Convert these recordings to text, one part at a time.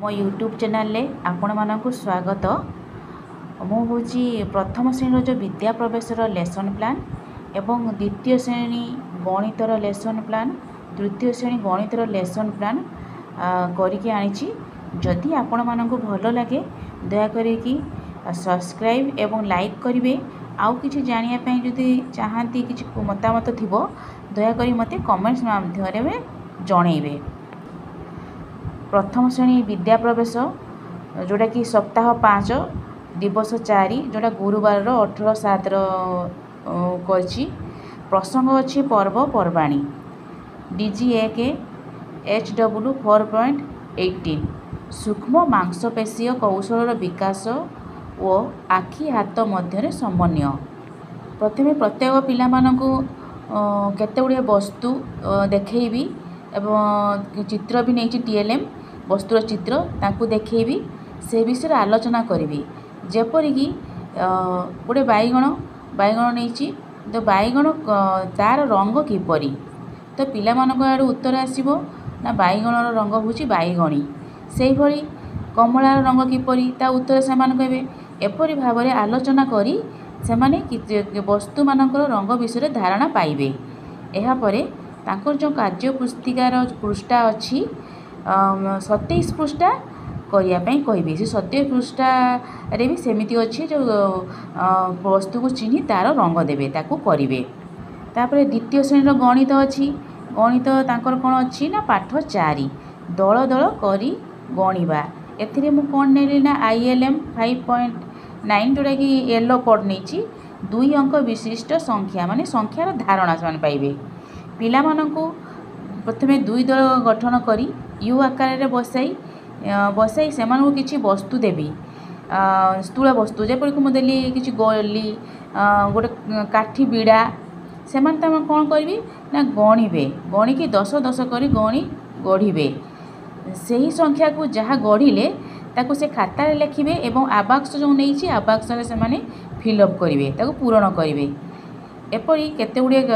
मो YouTube channel रे आपण मानकु स्वागत। मु हूँ प्रथम श्रेणी जो विद्या प्रवेशर लेसन प्लान एवं द्वितीय श्रेणी गणितर लेसन प्लान तृतीय श्रेणी गणितर लेसन प्लान करके आनी। जदि आपण मानकु भल लगे दयाकोरी सब्सक्राइब एवं लाइक करेंगे। आउ कि जानापी जदि चाहती कि मतामत थी दयाकोरी मत कमेंट्स माध्यम जनइबे। प्रथम श्रेणी विद्या प्रवेश जोटा कि सप्ताह 5 दिवस 4 जोटा गुरुवार 18/7 कर प्रसंग अच्छी पर्वपर्वाणी DG1 HW 4.18 सूक्ष्म मांसपेशीय कौशल विकास और आखि हाथ मध्य समन्वय। प्रथमे प्रत्येक पिला मानकु केते गुड़े वस्तु देखैबी एवं चित्र भी नहीं TLM वस्तुर चित्र ताकू देखैबी से विषय आलोचना करी। जेपरिकी गोटे बैगण नहीं तो बैगण तार रंग किपरि तो पिला मानक आड़ उत्तर आसीबो ना बैगणर रंग होची बैगणी से भली कमलार रंग किपरि ता उत्तर से कहबे। एपरि भाव में आलोचना करी से वस्तु मानकर रंग विषय धारणा पाइबे। एहा परे तांकर जो कार्य पुस्तिकार पृष्ठा अच्छी 27 पृष्ठा करने कहि से 27 पृष्ठा रे भी सेमिति अच्छी जो वस्तु को चिन्ह तार रंग देवे ताकू करेंगे। तापर द्वितीय श्रेणी गणित अच्छी गणित तांकर कौन अच्छी ना पाठ 4 दल दल करी गणिबा। एथिरे मु कौन नेली ना ILM 5.9 जोटा कि येलो कोड नहीं 2 अंक विशिष्ट संख्या माने संख्यार धारणा से पाइबे। पिला मानकु प्रथमे 2 दल गठन करी यू आकार रे बसाई से किसी वस्तु देवी स्थूल वस्तु जेपरिक मुझे किसी गली गोटे काठी बिड़ा से कौन करी ना गणिबे गणिकी 10 10 करी गढ़े से ही संख्या को जहाँ गढ़िले ताकू से खातार लिखिबे एवं आवाक्स जो नहीं आवाक्स से फिलअप करेंगे ताकू पूरण करेंगे। एपरी केते गुड़े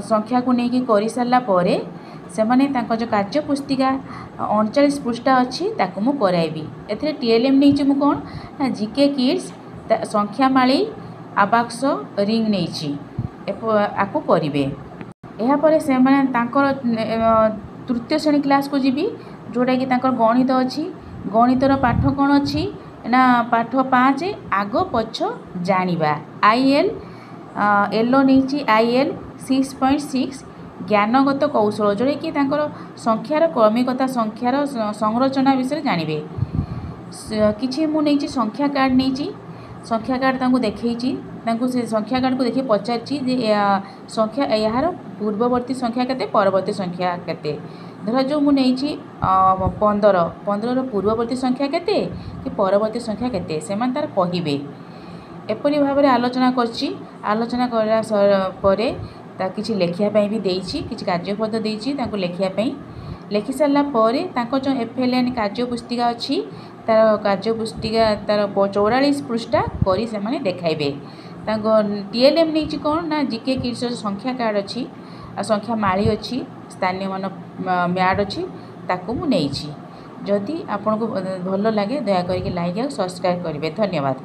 संख्या को लेकिन कर सारा पर से जो कार्य पुस्तिका 39 पृष्ठा अच्छी ताकू मु कराइबी। एथिरे TLM नहीं मु कौन ना GK किड्स संख्या माली आवाक्स रिंग नहीं आपको करेंगे। यापर से तृतीय श्रेणी क्लास को जीवी जोटा कि गणित अच्छी गणितर पाठ कौन अच्छी ना पाठ 5 आग पछ जानिबा IL येलो नहीं IL 6.6 ज्ञानगत कौशल जोड़े कि संख्यार क्रमिकता संख्यार संरचना विषय जानवे। किसी मु नहीं संख्या कार्ड नहीं संख्या कार्ड देखी से संख्या कार्ड को देखिए पचारि संख्या यार पूर्ववर्ती संख्या केते परवर्ती संख्या केते धर जो मु नहीं 15 पूर्ववर्ती संख्या केते कि परवर्ती संख्या केते से तार कहिबे। एपरी भाव में आलोचना करछि आलोचना करा किसी लेखापी भी देछि किसी कार्यपद देछि लेखापी लिखि सारा पर जो FLN कार्य पुस्तिका अच्छी तार कार्य पुस्तिका तार 44 पृष्ठा करी से माने देखाइबे। TLM नहीं कौन ना GK किड्स संख्या कार्ड अच्छी संख्या माली अच्छी स्थानीय मान म्याड अच्छी ताकू मु नहीं। जदि आपन को भल लगे दया करके लाइक और सब्सक्राइब करेंगे। धन्यवाद।